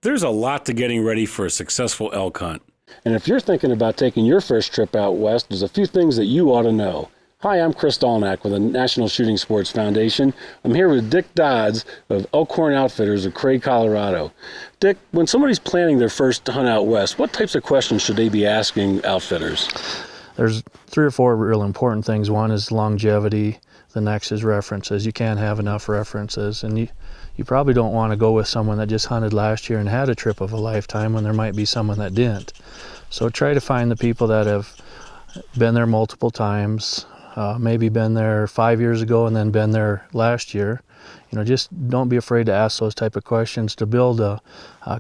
There's a lot to getting ready for a successful elk hunt. And if you're thinking about taking your first trip out west, there's a few things that you ought to know. Hi, I'm Chris Dolnack with the National Shooting Sports Foundation. I'm here with Dick Dodds of Elkhorn Outfitters of Craig, Colorado. Dick, when somebody's planning their first hunt out west, what types of questions should they be asking outfitters? There's 3 or 4 real important things. One is longevity. The next is references. You can't have enough references. And you probably don't want to go with someone that just hunted last year and had a trip of a lifetime when there might be someone that didn't. So try to find the people that have been there multiple times, maybe been there 5 years ago and then been there last year. You know, just don't be afraid to ask those type of questions to build a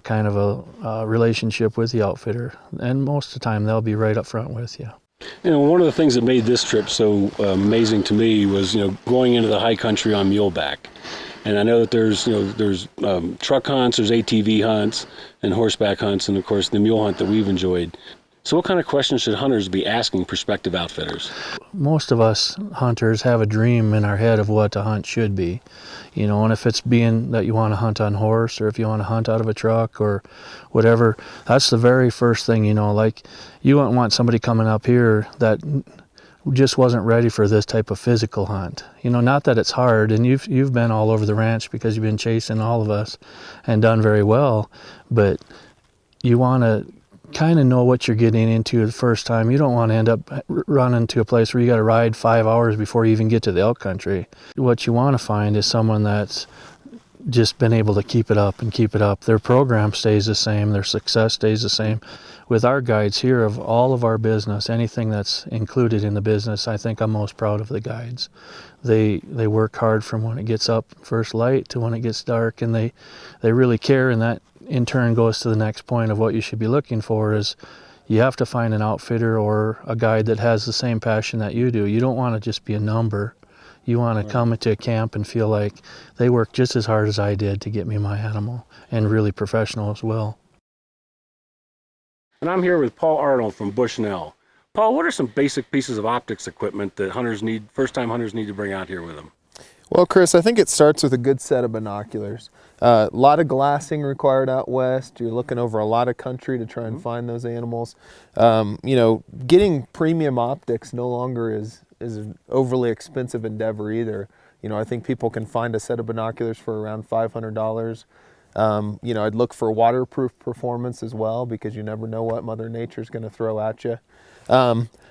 kind of a relationship with the outfitter. And most of the time they'll be right up front with you. You know, one of the things that made this trip so amazing to me was, going into the high country on muleback. And I know that there's truck hunts, there's ATV hunts, and horseback hunts, and of course the mule hunt that we've enjoyed. So what kind of questions should hunters be asking prospective outfitters? Most of us hunters have a dream in our head of what a hunt should be. And if it's being that you want to hunt on horse, or if you want to hunt out of a truck or whatever, that's the very first thing, like you wouldn't want somebody coming up here that just wasn't ready for this type of physical hunt. Not that it's hard, and you've been all over the ranch because you've been chasing all of us and done very well, but you want to kind of know what you're getting into the first time. You don't want to end up running to a place where you got to ride 5 hours before you even get to the elk country. What you want to find is someone that's just been able to keep it up and keep it up. Their program stays the same, their success stays the same. With our guides here, of all of our business, anything that's included in the business, I think I'm most proud of the guides. They work hard from when it gets up first light to when it gets dark, and they really care, and that in turn goes to the next point of what you should be looking for is you have to find an outfitter or a guide that has the same passion that you do. You don't want to just be a number. You want to come into a camp and feel like they work just as hard as I did to get me my animal, and really professional as well. And I'm here with Paul Arnold from Bushnell. Paul, what are some basic pieces of optics equipment that first-time hunters need to bring out here with them? Well, Chris, I think it starts with a good set of binoculars. A lot of glassing required out west. You're looking over a lot of country to try and find those animals. Getting premium optics no longer is an overly expensive endeavor either. I think people can find a set of binoculars for around $500. I'd look for waterproof performance as well, because you never know what Mother Nature's going to throw at you.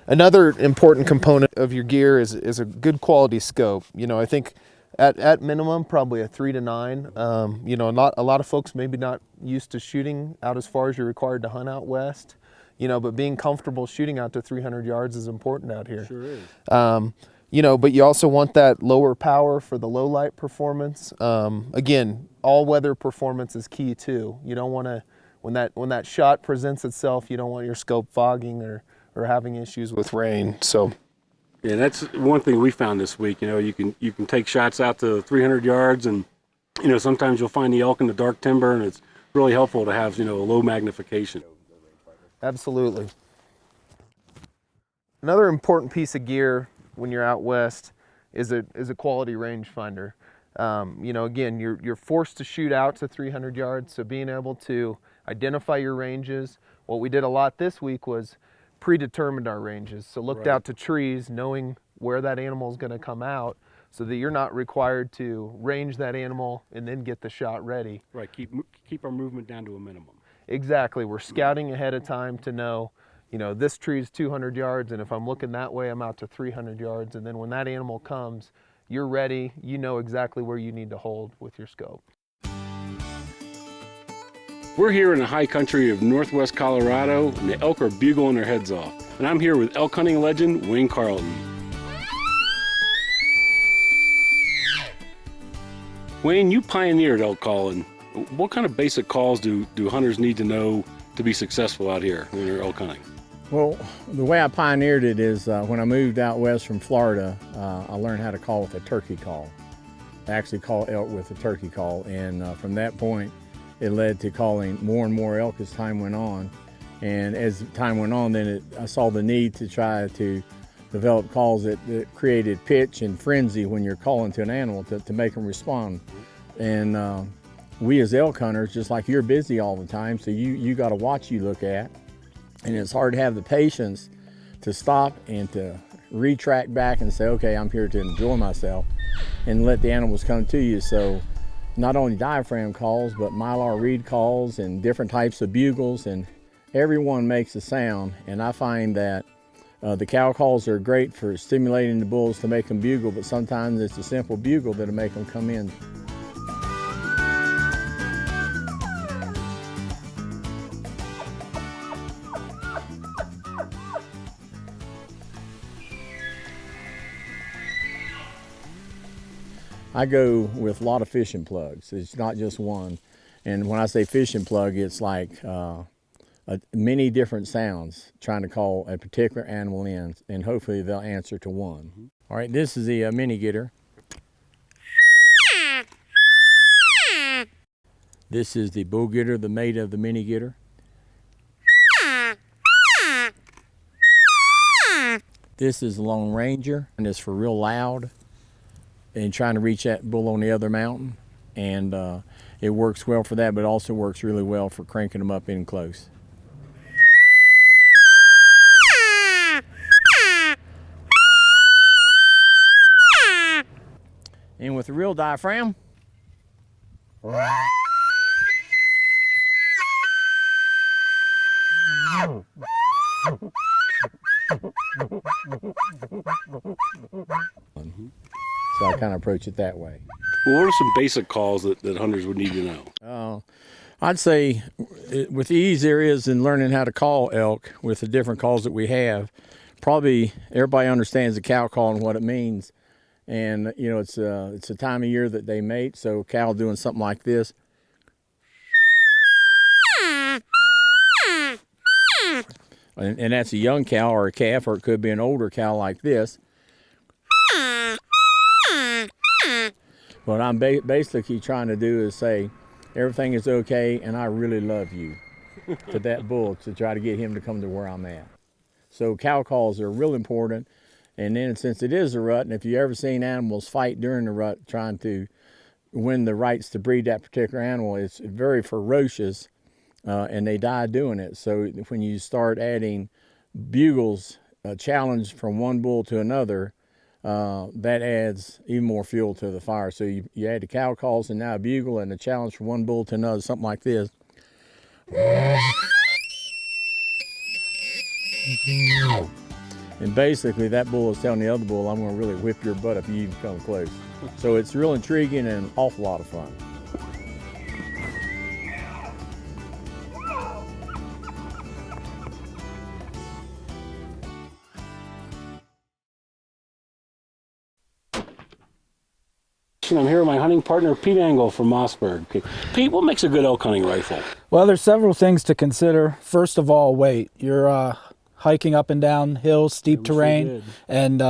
Another important component of your gear is a good quality scope. I think at minimum probably a 3 to 9. A lot of folks maybe not used to shooting out as far as you're required to hunt out west. But being comfortable shooting out to 300 yards is important out here. Sure is. But you also want that lower power for the low light performance. Again, all weather performance is key too. You don't want to, when that shot presents itself, you don't want your scope fogging or having issues with rain. So, yeah, that's one thing we found this week. You can take shots out to 300 yards, and sometimes you'll find the elk in the dark timber, and it's really helpful to have a low magnification. Absolutely. Another important piece of gear when you're out west is a quality rangefinder. Again, you're forced to shoot out to 300 yards, so being able to identify your ranges. What we did a lot this week was predetermined our ranges. So looked out to trees, knowing where that animal is going to come out, so that you're not required to range that animal and then get the shot ready. Right, keep our movement down to a minimum. Exactly, we're scouting ahead of time to know, this tree is 200 yards, and if I'm looking that way, I'm out to 300 yards, and then when that animal comes, you're ready, you know exactly where you need to hold with your scope. We're here in the high country of northwest Colorado, and the elk are bugling their heads off. And I'm here with elk hunting legend Wayne Carlton. Wayne, you pioneered elk calling. What kind of basic calls do hunters need to know to be successful out here when they're elk hunting? Well, the way I pioneered it is when I moved out west from Florida, I learned how to call with a turkey call. I actually call elk with a turkey call, and from that point, it led to calling more and more elk as time went on. And as time went on, then I saw the need to try to develop calls that created pitch and frenzy when you're calling to an animal to make them respond. And we as elk hunters, just like you're busy all the time, so you got to watch you look at, and it's hard to have the patience to stop and to retract back and say, okay, I'm here to enjoy myself, and let the animals come to you. So not only diaphragm calls, but mylar reed calls and different types of bugles, and everyone makes a sound. And I find that the cow calls are great for stimulating the bulls to make them bugle, but sometimes it's a simple bugle that'll make them come in. I go with a lot of fishing plugs. It's not just one. And when I say fishing plug, it's like many different sounds trying to call a particular animal in, and hopefully they'll answer to one. All right, this is the mini getter. This is the bull getter, the mate of the mini getter. This is the Lone Ranger, and it's for real loud and trying to reach that bull on the other mountain. And it works well for that, but it also works really well for cranking them up in close. And with the real diaphragm, so I kind of approach it that way. Well, what are some basic calls that hunters would need to know? I'd say with the ease there is in learning how to call elk with the different calls that we have, probably everybody understands the cow call and what it means. And you know, it's a time of year that they mate, so cow doing something like this. And that's a young cow or a calf, or it could be an older cow like this. What I'm basically trying to do is say, everything is okay and I really love you to that bull, to try to get him to come to where I'm at. So cow calls are real important. And then since it is a rut, and if you ever seen animals fight during the rut trying to win the rights to breed that particular animal, it's very ferocious and they die doing it. So when you start adding bugles, a challenge from one bull to another, that adds even more fuel to the fire. So you add the cow calls and now a bugle and a challenge from one bull to another, something like this. And basically that bull is telling the other bull, I'm gonna really whip your butt if you even come close. So it's real intriguing and an awful lot of fun. I'm here with my hunting partner, Pete Engel from Mossberg. Pete, what makes a good elk hunting rifle? Well, there's several things to consider. First of all, weight. You're hiking up and down hills, steep terrain, and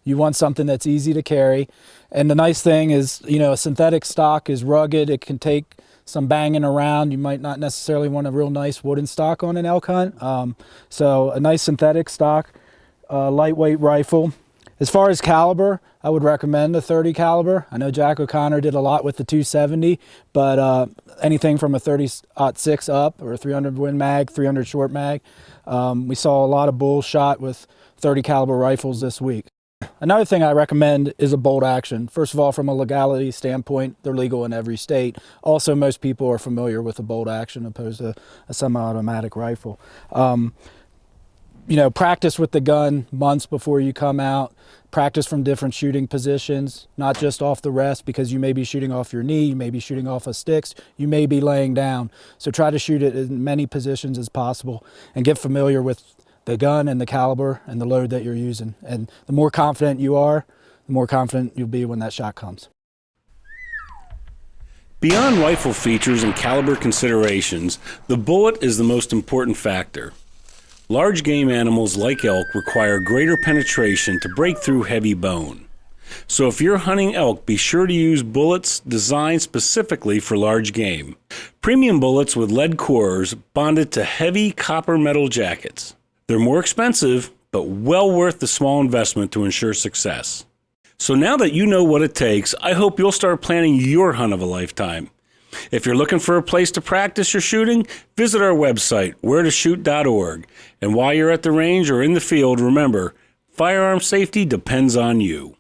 you want something that's easy to carry. And the nice thing is, you know, a synthetic stock is rugged. It can take some banging around. You might not necessarily want a real nice wooden stock on an elk hunt. So a nice synthetic stock, lightweight rifle. As far as caliber, I would recommend a 30 caliber. I know Jack O'Connor did a lot with the 270, but anything from a 30-06 up, or a 300 Win Mag, 300 short mag. We saw a lot of bulls shot with 30 caliber rifles this week. Another thing I recommend is a bolt action. First of all, from a legality standpoint, they're legal in every state. Also, most people are familiar with a bolt action opposed to a semi-automatic rifle. You know, practice with the gun months before you come out. Practice from different shooting positions, not just off the rest, because you may be shooting off your knee, you may be shooting off of sticks, you may be laying down. So try to shoot it in many positions as possible and get familiar with the gun and the caliber and the load that you're using. And the more confident you are, the more confident you'll be when that shot comes. Beyond rifle features and caliber considerations, the bullet is the most important factor. Large game animals like elk require greater penetration to break through heavy bone. So if you're hunting elk, be sure to use bullets designed specifically for large game. Premium bullets with lead cores bonded to heavy copper metal jackets. They're more expensive, but well worth the small investment to ensure success. So now that you know what it takes, I hope you'll start planning your hunt of a lifetime. If you're looking for a place to practice your shooting, visit our website, wheretoshoot.org. And while you're at the range or in the field, remember, firearm safety depends on you.